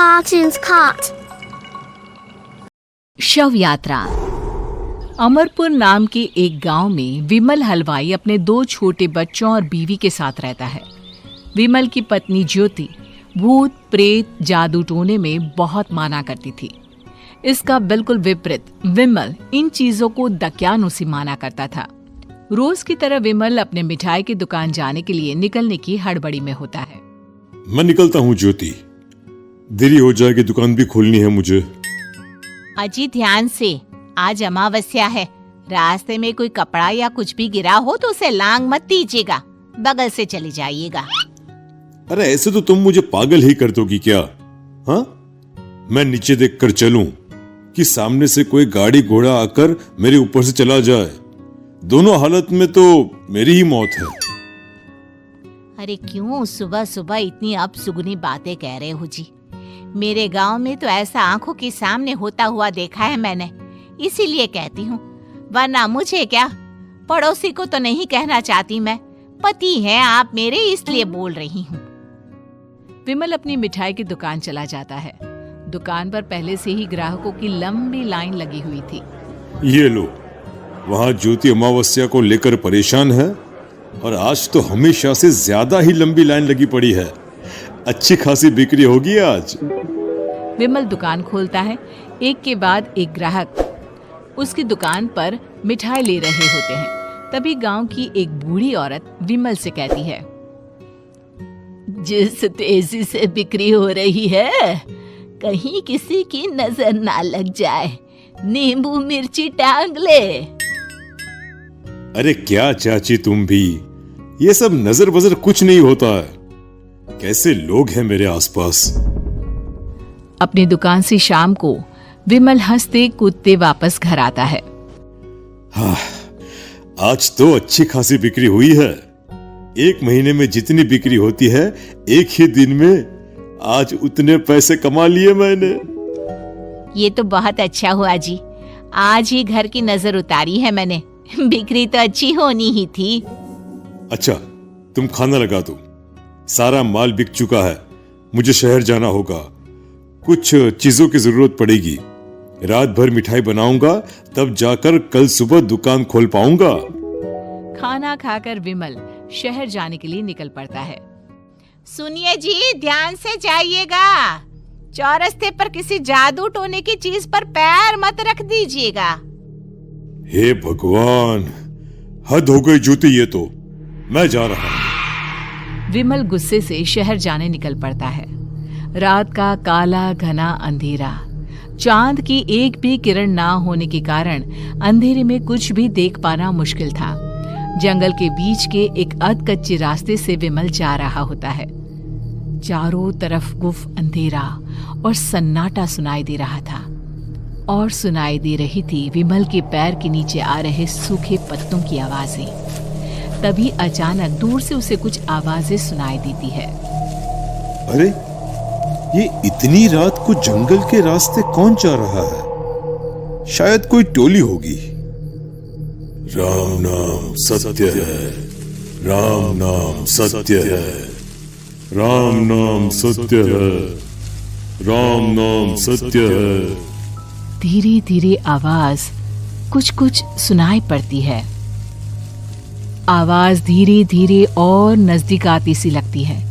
cartoons cart. शव यात्रा। अमरपुर नाम के एक गांव में विमल हलवाई अपने 2 छोटे बच्चों और बीवी के साथ रहता है। विमल की पत्नी ज्योति भूत प्रेत जादू टोने में बहुत माना करती थी। इसका बिल्कुल विपरीत विमल इन चीजों को दक्यानुसी माना करता था। रोज की तरह विमल अपने मिठाई की दुकान जाने के लिए निकलने की हड़बड़ी में होता है। मैं निकलता हूँ ज्योति, देरी हो जाएगी, दुकान भी खोलनी है मुझे। अजी ध्यान से, आज अमावस्या है। रास्ते में कोई कपड़ा या कुछ भी गिरा हो तो उसे लांग मत दीजिएगा, बगल से चले जाइएगा। अरे ऐसे तो तुम मुझे पागल ही कर दोगी क्या? हाँ, मैं नीचे देखकर चलूं कि सामने से कोई गाड़ी घोड़ा आकर मेरे ऊपर से चला जाए? दोनों हालत में तो मेरी ही मौत है। अरे क्यों सुबह सुबह इतनी अपसुगनी बातें कह रहे हो जी? मेरे गांव में तो ऐसा आंखों के सामने होता हुआ देखा है मैंने, इसीलिए कहती हूँ। वरना मुझे क्या, पड़ोसी को तो नहीं कहना चाहती मैं, पति हैं आप मेरे, इसलिए बोल रही हूँ। विमल अपनी मिठाई की दुकान चला जाता है। दुकान पर पहले से ही ग्राहकों की लंबी लाइन लगी हुई थी। ये लो, वहाँ ज्योति अमावस्या को लेकर परेशान है और आज तो हमेशा से ज्यादा ही लंबी लाइन लगी पड़ी है। अच्छी खासी बिक्री होगी आज। विमल दुकान खोलता है। एक के बाद एक ग्राहक उसकी दुकान पर मिठाई ले रहे होते हैं। तभी गांव की एक बूढ़ी औरत विमल से कहती है, जिस तेजी से बिक्री हो रही है, कहीं किसी की नजर ना लग जाए, नींबू मिर्ची टांग ले। अरे क्या चाची तुम भी, ये सब नजर बजर कुछ नहीं होता है। कैसे लोग हैं मेरे आसपास। अपनी दुकान से शाम को विमल हंसते कूदते वापस घर आता है। हाँ, आज तो अच्छी खासी बिक्री हुई है। एक महीने में जितनी बिक्री होती है, एक ही दिन में आज उतने पैसे कमा लिए मैंने। ये तो बहुत अच्छा हुआ जी, आज ही घर की नजर उतारी है मैंने। बिक्री तो अच्छी होनी ही थी। अच्छा, तुम खाना लगा दो, सारा माल बिक चुका है। मुझे शहर जाना होगा, कुछ चीजों की जरूरत पड़ेगी। रात भर मिठाई बनाऊंगा, तब जाकर कल सुबह दुकान खोल पाऊंगा। खाना खाकर विमल शहर जाने के लिए निकल पड़ता है। सुनिए जी, ध्यान से जाइएगा। चौरस्ते पर किसी जादू टोने की चीज पर पैर मत रख दीजिएगा। हे भगवान, हद हो गई ज्योति, ये तो मैं जा रहा हूं। विमल गुस्से से शहर जाने निकल पड़ता है। रात का काला घना अंधेरा, चांद की एक भी किरण ना होने के कारण अंधेरे में कुछ भी देख पाना मुश्किल था। जंगल के बीच के एक अधकच्चे रास्ते से विमल जा रहा होता है। चारों तरफ गुफ अंधेरा और सन्नाटा सुनाई दे रहा था, और सुनाई दे रही थी विमल के पैर के नीचे आ रहे सूखे पत्तों की आवाजें। तभी अचानक दूर से उसे कुछ आवाजें सुनाई देती है। अरे, ये इतनी रात को जंगल के रास्ते कौन जा रहा है? शायद कोई टोली होगी। राम नाम सत्य है, राम नाम सत्य है, राम नाम सत्य है, राम नाम सत्य है। धीरे धीरे आवाज कुछ कुछ सुनाई पड़ती है। आवाज धीरे धीरे और नजदीक आती सी लगती है।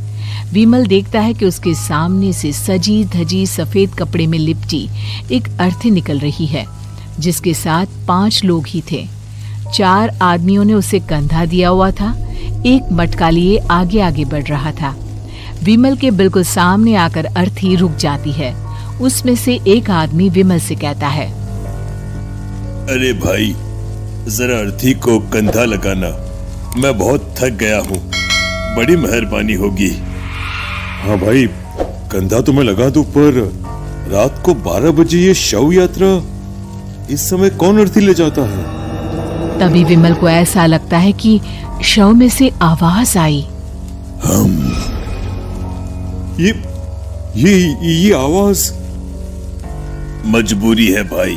विमल देखता है कि उसके सामने से सजी धजी सफेद कपड़े में लिपटी एक अर्थी निकल रही है, जिसके साथ 5 लोग ही थे। 4 आदमियों ने उसे कंधा दिया हुआ था। एक मटका लिए आगे आगे बढ़ रहा था। विमल के बिल्कुल सामने आकर अर्थी रुक जाती है। उसमें से एक आदमी विमल से कहता है, अरे भाई, जरा अर्थी को कंधा लगाना, मैं बहुत थक गया हूँ, बड़ी मेहरबानी होगी। हाँ भाई, कंधा तो मैं लगा दूं, पर रात को 12 बजे ये शव यात्रा, इस समय कौन अर्थी ले जाता है? तभी विमल को ऐसा लगता है कि शव में से आवाज आई, ये आवाज। मजबूरी है भाई,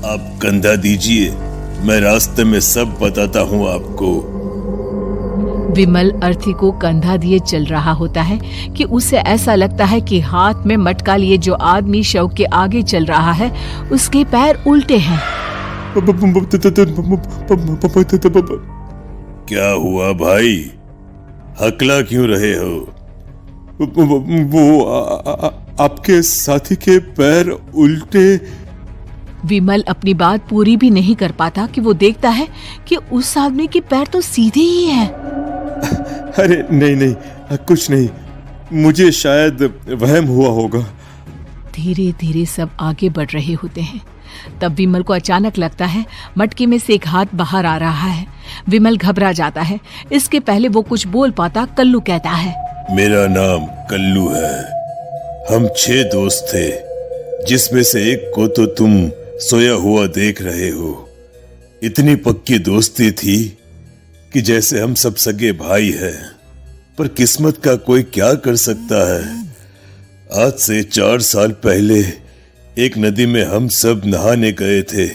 आप कंधा दीजिए, मैं रास्ते में सब बताता हूँ आपको। विमल अर्थी को कंधा दिए चल रहा होता है कि उसे ऐसा लगता है कि हाथ में मटका लिए जो आदमी शव के आगे चल रहा है उसके पैर उल्टे हैं। क्या हुआ भाई, हकला क्यों रहे हो? वो आपके साथी के पैर उल्टे। विमल अपनी बात पूरी भी नहीं कर पाता कि वो देखता है कि उस आदमी के पैर तो सीधे ही हैं। अरे नहीं, कुछ नहीं, मुझे शायद वहम हुआ होगा। धीरे धीरे सब आगे बढ़ रहे होते हैं। तब विमल को अचानक लगता है मटके में से एक हाथ बाहर आ रहा है। विमल घबरा जाता है। इसके पहले वो कुछ बोल पाता, कल्लू कहता है, मेरा नाम कल्लू है। हम 6 दोस्त थे, जिसमें से एक को तो तुम सोया हुआ देख रहे हो। इतनी पक्की दोस्ती थी कि जैसे हम सब सगे भाई हैं। पर किस्मत का कोई क्या कर सकता है। आज से 4 साल पहले एक नदी में हम सब नहाने गए थे,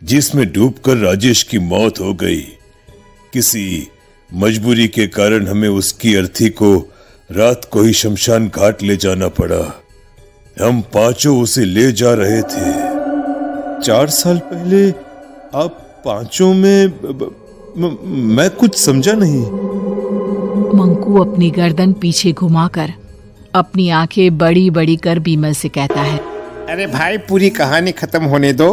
जिसमें डूबकर राजेश की मौत हो गई। किसी मजबूरी के कारण हमें उसकी अर्थी को रात को ही शमशान घाट ले जाना पड़ा। हम 5 उसे ले जा रहे थे। 4 साल पहले आप 5 में मैं कुछ समझा नहीं। मंकू अपनी गर्दन पीछे घुमाकर अपनी आंखें बड़ी बड़ी कर विमल से कहता है, अरे भाई, पूरी कहानी खत्म होने दो,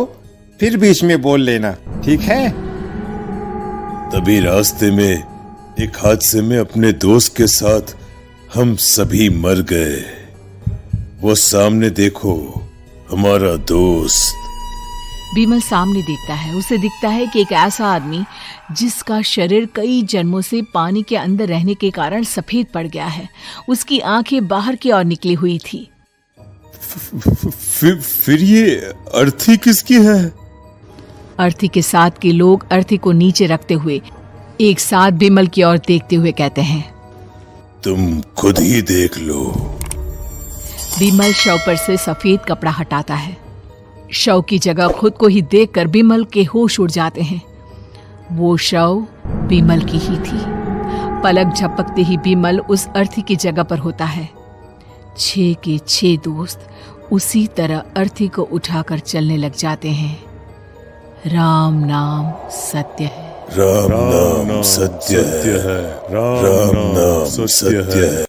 फिर बीच में बोल लेना, ठीक है? तभी रास्ते में एक हादसे में अपने दोस्त के साथ हम सभी मर गए। वो सामने देखो, हमारा दोस्त। विमल सामने देखता है। उसे दिखता है कि एक ऐसा आदमी जिसका शरीर कई जन्मों से पानी के अंदर रहने के कारण सफेद पड़ गया है। उसकी आंखें बाहर की ओर निकली हुई थी। फिर ये अर्थी किसकी है? अर्थी के साथ के लोग अर्थी को नीचे रखते हुए एक साथ विमल की ओर देखते हुए कहते हैं, तुम खुद ही देख लो। विमल शव पर से सफेद कपड़ा हटाता है। शव की जगह खुद को ही देखकर विमल के होश उड़ जाते हैं। वो शव विमल की ही थी। पलक झपकते ही विमल उस अर्थी की जगह पर होता है। 6 के 6 दोस्त उसी तरह अर्थी को उठाकर चलने लग जाते हैं। राम नाम सत्य है। राम नाम सत्य है। राम नाम सत्य है।